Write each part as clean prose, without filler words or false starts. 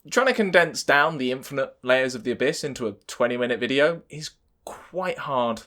Trying to condense down the infinite layers of the Abyss into a 20-minute video is quite hard.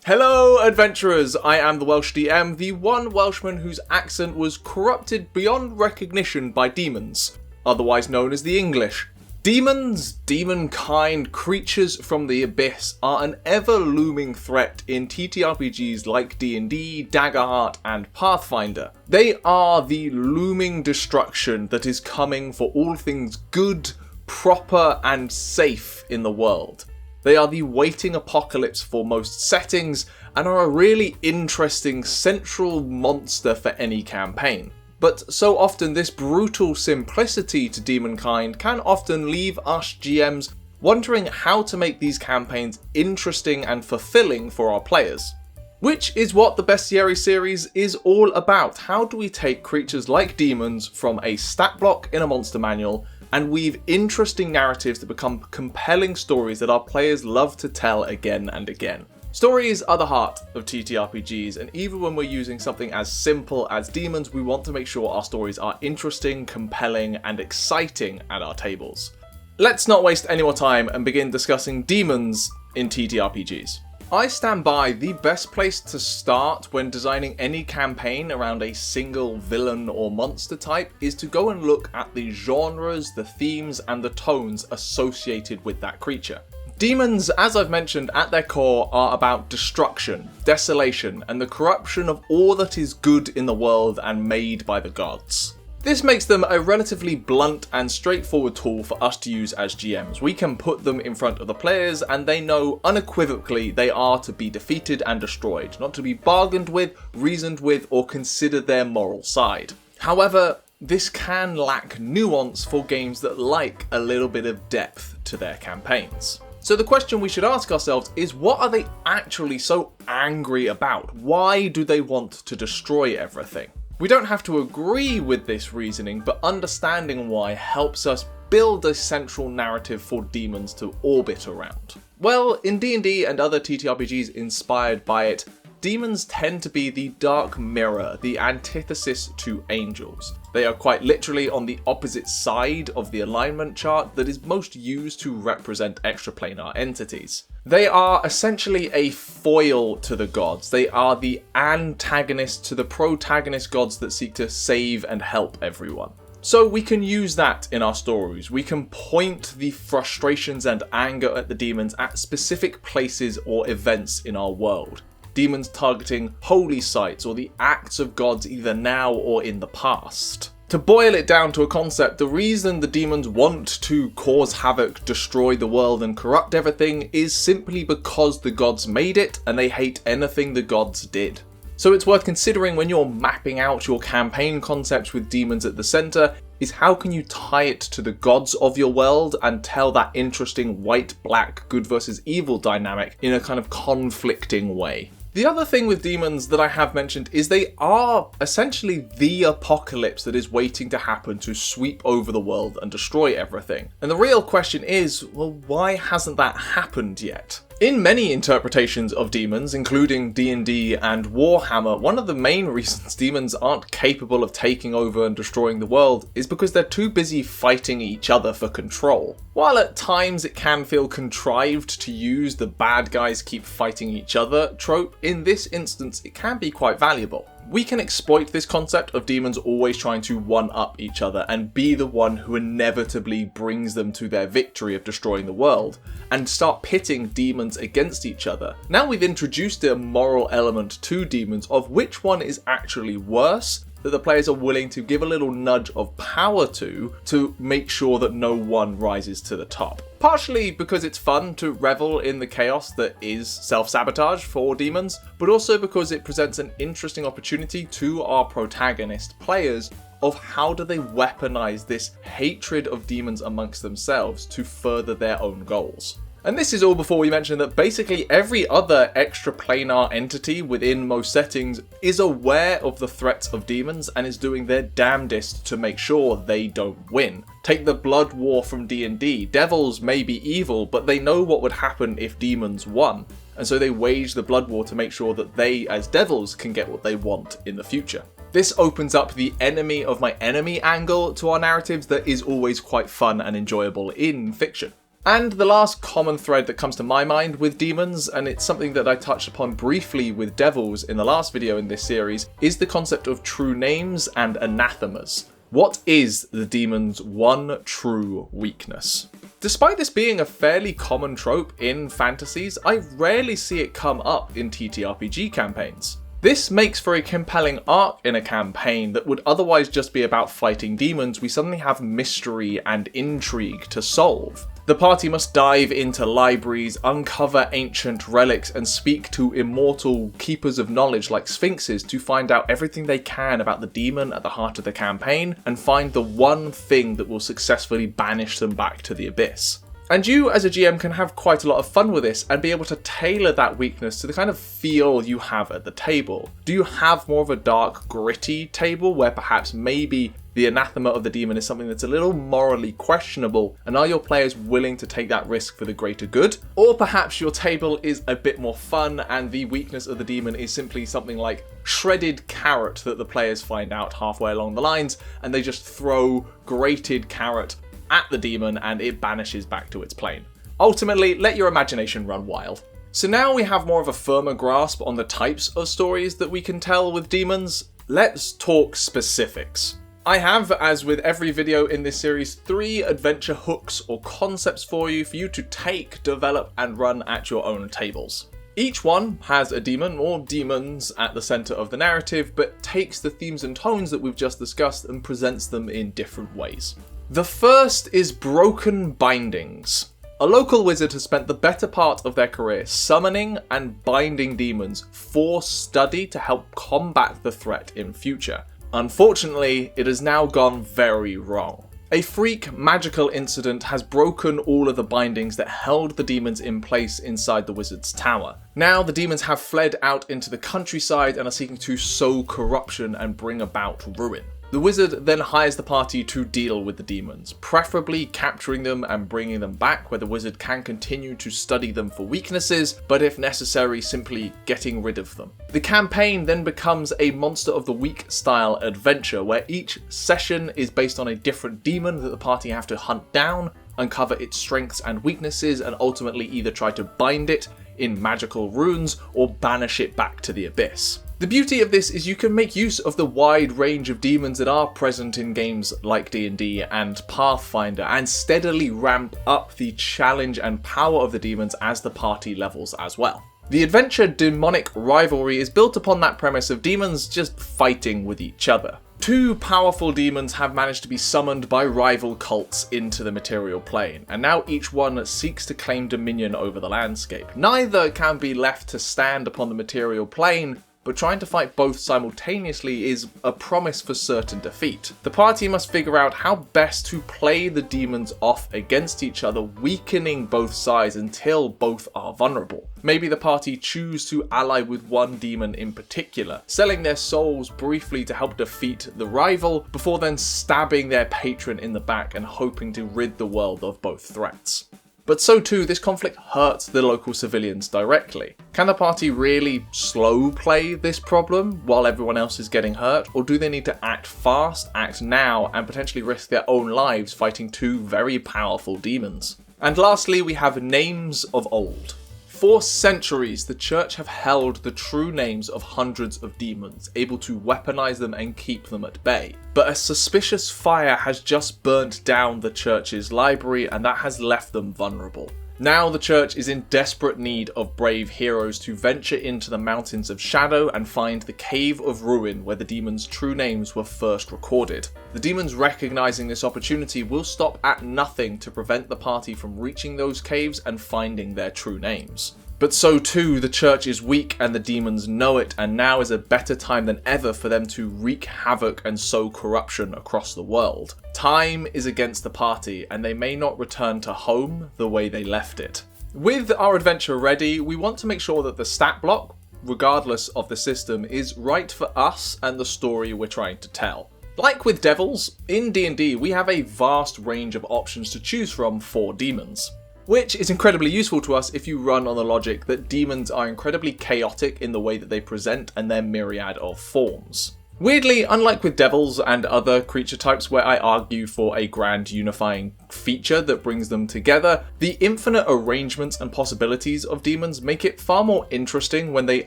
Hello adventurers, I am the Welsh DM, the one Welshman whose accent was corrupted beyond recognition by demons, otherwise known as the English. Demons, demon-kind creatures from the Abyss are an ever-looming threat in TTRPGs like D&D, Daggerheart, and Pathfinder. They are the looming destruction that is coming for all things good, proper, and safe in the world. They are the waiting apocalypse for most settings, and are a really interesting central monster for any campaign. But so often this brutal simplicity to demonkind can often leave us GMs wondering how to make these campaigns interesting and fulfilling for our players. Which is what the Bestiary series is all about. How do we take creatures like demons from a stat block in a monster manual and weave interesting narratives that become compelling stories that our players love to tell again and again? Stories are the heart of TTRPGs, and even when we're using something as simple as demons, we want to make sure our stories are interesting, compelling, and exciting at our tables. Let's not waste any more time and begin discussing demons in TTRPGs. I stand by the best place to start when designing any campaign around a single villain or monster type is to go and look at the genres, the themes, and the tones associated with that creature. Demons, as I've mentioned, at their core are about destruction, desolation, and the corruption of all that is good in the world and made by the gods. This makes them a relatively blunt and straightforward tool for us to use as GMs. We can put them in front of the players and they know unequivocally they are to be defeated and destroyed, not to be bargained with, reasoned with, or consider their moral side. However, this can lack nuance for games that like a little bit of depth to their campaigns. So the question we should ask ourselves is, what are they actually so angry about? Why do they want to destroy everything? We don't have to agree with this reasoning, but understanding why helps us build a central narrative for demons to orbit around. Well, in D&D and other TTRPGs inspired by it, demons tend to be the dark mirror, the antithesis to angels. They are quite literally on the opposite side of the alignment chart that is most used to represent extraplanar entities. They are essentially a foil to the gods. They are the antagonist to the protagonist gods that seek to save and help everyone. So we can use that in our stories. We can point the frustrations and anger at the demons at specific places or events in our world. Demons targeting holy sites or the acts of gods either now or in the past. To boil it down to a concept, the reason the demons want to cause havoc, destroy the world and corrupt everything is simply because the gods made it and they hate anything the gods did. So it's worth considering when you're mapping out your campaign concepts with demons at the centre, is how can you tie it to the gods of your world and tell that interesting white-black good versus evil dynamic in a kind of conflicting way. The other thing with demons that I have mentioned is they are essentially the apocalypse that is waiting to happen to sweep over the world and destroy everything. And the real question is, well, why hasn't that happened yet? In many interpretations of demons, including D&D and Warhammer, one of the main reasons demons aren't capable of taking over and destroying the world is because they're too busy fighting each other for control. While at times it can feel contrived to use the bad guys keep fighting each other trope, in this instance it can be quite valuable. We can exploit this concept of demons always trying to one-up each other and be the one who inevitably brings them to their victory of destroying the world, and start pitting demons against each other. Now we've introduced a moral element to demons of which one is actually worse, that the players are willing to give a little nudge of power to make sure that no one rises to the top. Partially because it's fun to revel in the chaos that is self-sabotage for demons, but also because it presents an interesting opportunity to our protagonist players of how do they weaponize this hatred of demons amongst themselves to further their own goals. And this is all before we mention that basically every other extraplanar entity within most settings is aware of the threats of demons and is doing their damnedest to make sure they don't win. Take the blood war from D&D. Devils may be evil, but they know what would happen if demons won. And so they wage the blood war to make sure that they, as devils, can get what they want in the future. This opens up the enemy of my enemy angle to our narratives that is always quite fun and enjoyable in fiction. And the last common thread that comes to my mind with demons, and it's something that I touched upon briefly with devils in the last video in this series, is the concept of true names and anathemas. What is the demon's one true weakness? Despite this being a fairly common trope in fantasies, I rarely see it come up in ttrpg campaigns. This makes for a compelling arc in a campaign that would otherwise just be about fighting demons. We suddenly have mystery and intrigue to solve. The party must dive into libraries, uncover ancient relics, and speak to immortal keepers of knowledge like sphinxes to find out everything they can about the demon at the heart of the campaign and find the one thing that will successfully banish them back to the abyss. And you as a GM can have quite a lot of fun with this and be able to tailor that weakness to the kind of feel you have at the table. Do you have more of a dark, gritty table where perhaps maybe the anathema of the demon is something that's a little morally questionable, and are your players willing to take that risk for the greater good? Or perhaps your table is a bit more fun and the weakness of the demon is simply something like shredded carrot that the players find out halfway along the lines, and they just throw grated carrot at the demon and it banishes back to its plane. Ultimately, let your imagination run wild. So now we have more of a firmer grasp on the types of stories that we can tell with demons. Let's talk specifics. I have, as with every video in this series, 3 adventure hooks or concepts for you to take, develop, and run at your own tables. Each one has a demon or demons at the center of the narrative, but takes the themes and tones that we've just discussed and presents them in different ways. The first is Broken Bindings. A local wizard has spent the better part of their career summoning and binding demons for study to help combat the threat in future. Unfortunately, it has now gone very wrong. A freak magical incident has broken all of the bindings that held the demons in place inside the wizard's tower. Now the demons have fled out into the countryside and are seeking to sow corruption and bring about ruin. The wizard then hires the party to deal with the demons, preferably capturing them and bringing them back where the wizard can continue to study them for weaknesses, but if necessary, simply getting rid of them. The campaign then becomes a Monster of the Week style adventure where each session is based on a different demon that the party have to hunt down, uncover its strengths and weaknesses, and ultimately either try to bind it in magical runes or banish it back to the abyss. The beauty of this is you can make use of the wide range of demons that are present in games like D&D and Pathfinder and steadily ramp up the challenge and power of the demons as the party levels as well. The adventure Demonic Rivalry is built upon that premise of demons just fighting with each other. 2 powerful demons have managed to be summoned by rival cults into the material plane, and now each one seeks to claim dominion over the landscape. Neither can be left to stand upon the material plane, but trying to fight both simultaneously is a promise for certain defeat. The party must figure out how best to play the demons off against each other, weakening both sides until both are vulnerable. Maybe the party choose to ally with one demon in particular, selling their souls briefly to help defeat the rival, before then stabbing their patron in the back and hoping to rid the world of both threats. But so too, this conflict hurts the local civilians directly. Can the party really slow play this problem while everyone else is getting hurt? Or do they need to act fast, act now, and potentially risk their own lives fighting 2 very powerful demons? And lastly, we have Names of Old. For centuries, the church have held the true names of hundreds of demons, able to weaponize them and keep them at bay. But a suspicious fire has just burnt down the church's library, and that has left them vulnerable. Now the church is in desperate need of brave heroes to venture into the Mountains of Shadow and find the Cave of Ruin where the demons' true names were first recorded. The demons recognizing this opportunity will stop at nothing to prevent the party from reaching those caves and finding their true names. But so too, the church is weak and the demons know it, and now is a better time than ever for them to wreak havoc and sow corruption across the world. Time is against the party, and they may not return to home the way they left it. With our adventure ready, we want to make sure that the stat block, regardless of the system, is right for us and the story we're trying to tell. Like with devils, in D&D we have a vast range of options to choose from for demons, which is incredibly useful to us if you run on the logic that demons are incredibly chaotic in the way that they present and their myriad of forms. Weirdly, unlike with devils and other creature types where I argue for a grand unifying feature that brings them together, the infinite arrangements and possibilities of demons make it far more interesting when they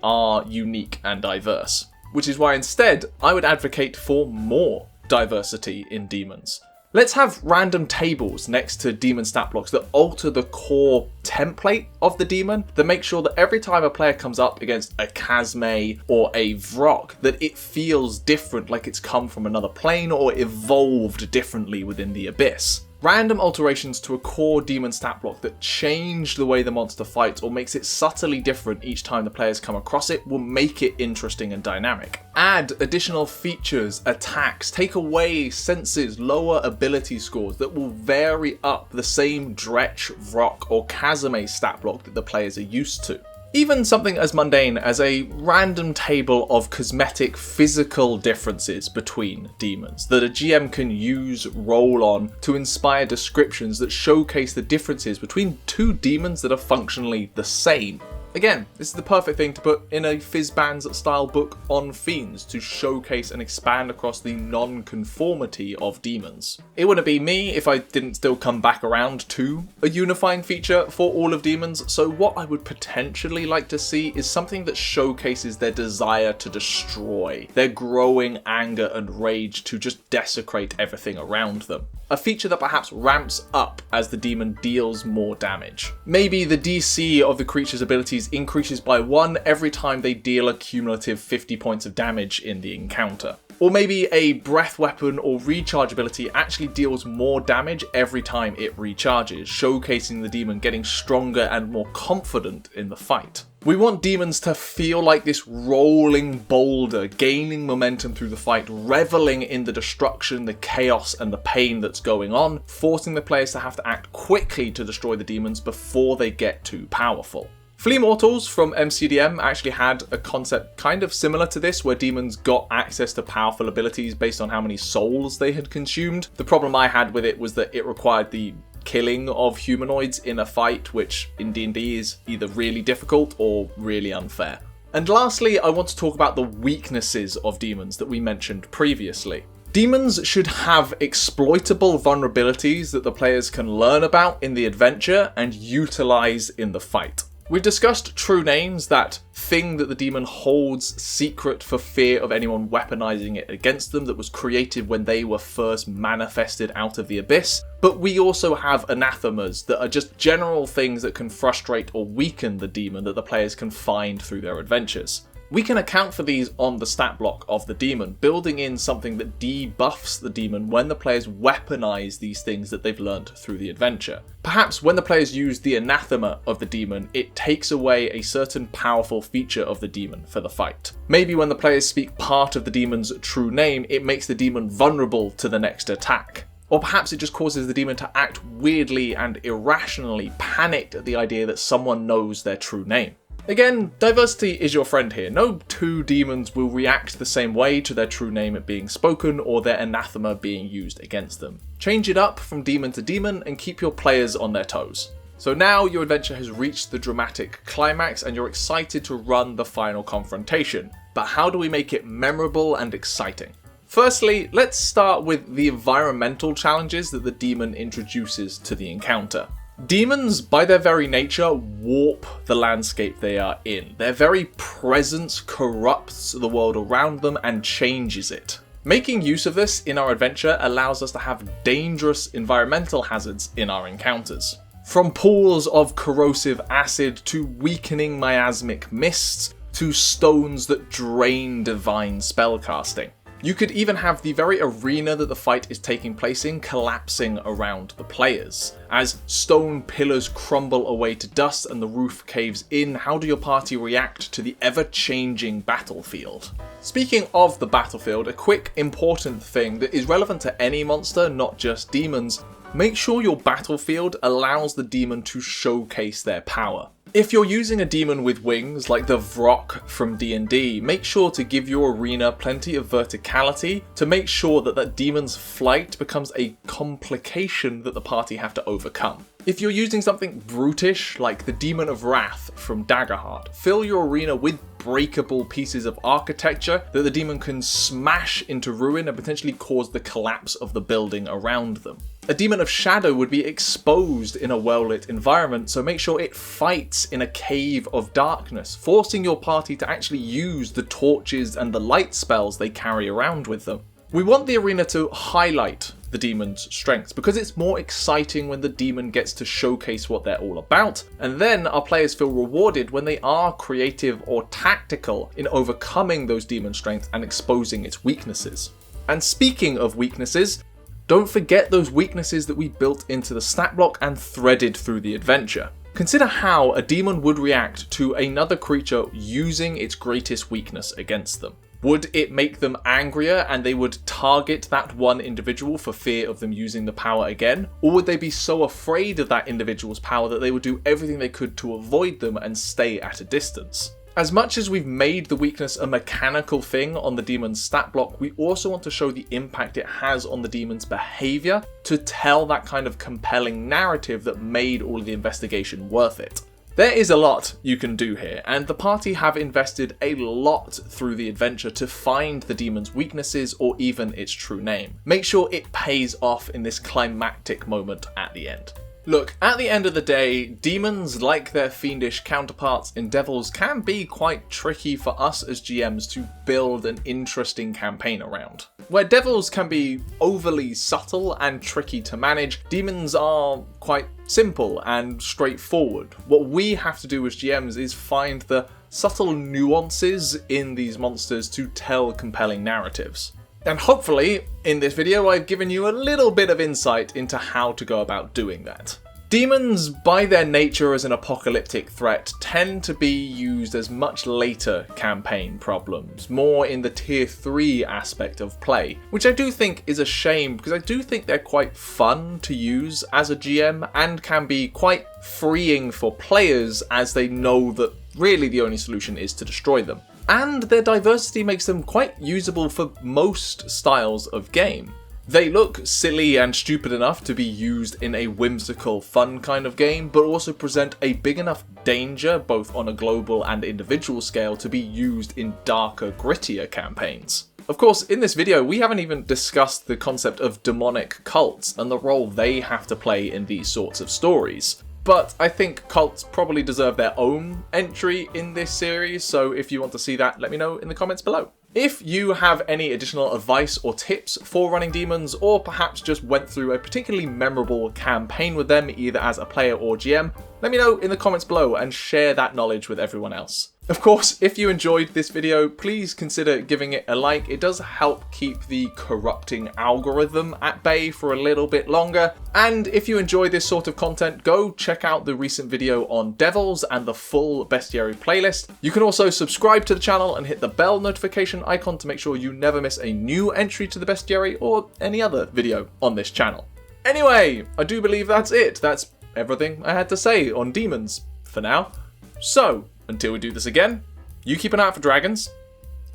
are unique and diverse. Which is why instead, I would advocate for more diversity in demons. Let's have random tables next to demon stat blocks that alter the core template of the demon, that make sure that every time a player comes up against a Chasme or a Vrock, that it feels different, like it's come from another plane or evolved differently within the Abyss. Random alterations to a core demon stat block that change the way the monster fights or makes it subtly different each time the players come across it will make it interesting and dynamic. Add additional features, attacks, take away senses, lower ability scores that will vary up the same Dretch, Vrock or Chasme stat block that the players are used to. Even something as mundane as a random table of cosmetic physical differences between demons that a GM can use roll on to inspire descriptions that showcase the differences between two demons that are functionally the same. Again, this is the perfect thing to put in a Fizzbands style book on Fiends to showcase and expand across the non-conformity of demons. It wouldn't be me if I didn't still come back around to a unifying feature for all of demons, so what I would potentially like to see is something that showcases their desire to destroy, their growing anger and rage to just desecrate everything around them. A feature that perhaps ramps up as the demon deals more damage. Maybe the DC of the creature's abilities increases by 1 every time they deal a cumulative 50 points of damage in the encounter. Or maybe a breath weapon or recharge ability actually deals more damage every time it recharges, showcasing the demon getting stronger and more confident in the fight. We want demons to feel like this rolling boulder, gaining momentum through the fight, reveling in the destruction, the chaos and the pain that's going on, forcing the players to have to act quickly to destroy the demons before they get too powerful. Flea Mortals from MCDM actually had a concept kind of similar to this, where demons got access to powerful abilities based on how many souls they had consumed. The problem I had with it was that it required the killing of humanoids in a fight, which in D&D is either really difficult or really unfair. And lastly, I want to talk about the weaknesses of demons that we mentioned previously. Demons should have exploitable vulnerabilities that the players can learn about in the adventure and utilize in the fight. We've discussed true names, that thing that the demon holds secret for fear of anyone weaponizing it against them, that was created when they were first manifested out of the Abyss. But we also have anathemas that are just general things that can frustrate or weaken the demon that the players can find through their adventures. We can account for these on the stat block of the demon, building in something that debuffs the demon when the players weaponize these things that they've learned through the adventure. Perhaps when the players use the anathema of the demon, it takes away a certain powerful feature of the demon for the fight. Maybe when the players speak part of the demon's true name, it makes the demon vulnerable to the next attack. Or perhaps it just causes the demon to act weirdly and irrationally, panicked at the idea that someone knows their true name. Again, diversity is your friend here. No two demons will react the same way to their true name being spoken or their anathema being used against them. Change it up from demon to demon and keep your players on their toes. So now your adventure has reached the dramatic climax and you're excited to run the final confrontation. But how do we make it memorable and exciting? Firstly, let's start with the environmental challenges that the demon introduces to the encounter. Demons, by their very nature, warp the landscape they are in. Their very presence corrupts the world around them and changes it. Making use of this in our adventure allows us to have dangerous environmental hazards in our encounters. From pools of corrosive acid to weakening miasmic mists to stones that drain divine spellcasting. You could even have the very arena that the fight is taking place in collapsing around the players. As stone pillars crumble away to dust and the roof caves in, how do your party react to the ever-changing battlefield? Speaking of the battlefield, a quick important thing that is relevant to any monster, not just demons: make sure your battlefield allows the demon to showcase their power. If you're using a demon with wings, like the Vrock from D&D, make sure to give your arena plenty of verticality to make sure that that demon's flight becomes a complication that the party have to overcome. If you're using something brutish, like the Demon of Wrath from Daggerheart, fill your arena with unbreakable pieces of architecture that the demon can smash into ruin and potentially cause the collapse of the building around them. A demon of shadow would be exposed in a well-lit environment, so make sure it fights in a cave of darkness, forcing your party to actually use the torches and the light spells they carry around with them. We want the arena to highlight the demon's strengths because it's more exciting when the demon gets to showcase what they're all about, and then our players feel rewarded when they are creative or tactical in overcoming those demon strengths and exposing its weaknesses. And speaking of weaknesses, don't forget those weaknesses that we built into the stat block and threaded through the adventure. Consider how a demon would react to another creature using its greatest weakness against them. Would it make them angrier and they would target that one individual for fear of them using the power again? Or would they be so afraid of that individual's power that they would do everything they could to avoid them and stay at a distance? As much as we've made the weakness a mechanical thing on the demon's stat block, we also want to show the impact it has on the demon's behaviour to tell that kind of compelling narrative that made all of the investigation worth it. There is a lot you can do here, and the party have invested a lot through the adventure to find the demon's weaknesses or even its true name. Make sure it pays off in this climactic moment at the end. Look, at the end of the day, demons, like their fiendish counterparts in Devils, can be quite tricky for us as GMs to build an interesting campaign around. Where Devils can be overly subtle and tricky to manage, demons are quite simple and straightforward. What we have to do as GMs is find the subtle nuances in these monsters to tell compelling narratives. And hopefully, in this video, I've given you a little bit of insight into how to go about doing that. Demons, by their nature as an apocalyptic threat, tend to be used as much later campaign problems, more in the tier 3 aspect of play, which I do think is a shame because I do think they're quite fun to use as a GM and can be quite freeing for players as they know that really the only solution is to destroy them. And their diversity makes them quite usable for most styles of game. They look silly and stupid enough to be used in a whimsical, fun kind of game, but also present a big enough danger, both on a global and individual scale, to be used in darker, grittier campaigns. Of course, in this video, we haven't even discussed the concept of demonic cults and the role they have to play in these sorts of stories. But I think cults probably deserve their own entry in this series, so if you want to see that, let me know in the comments below. If you have any additional advice or tips for running demons, or perhaps just went through a particularly memorable campaign with them, either as a player or GM, let me know in the comments below and share that knowledge with everyone else. Of course, if you enjoyed this video, please consider giving it a like. It does help keep the corrupting algorithm at bay for a little bit longer. And if you enjoy this sort of content, go check out the recent video on Devils and the full Bestiary playlist. You can also subscribe to the channel and hit the bell notification icon to make sure you never miss a new entry to the Bestiary or any other video on this channel. Anyway, I do believe that's it. That's everything I had to say on demons for now. So, until we do this again, you keep an eye out for dragons.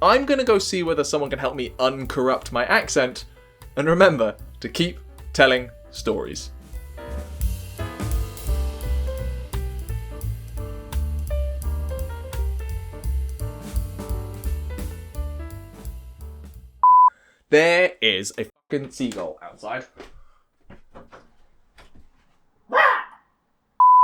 I'm gonna go see whether someone can help me uncorrupt my accent, and remember to keep telling stories. There is a fucking seagull outside.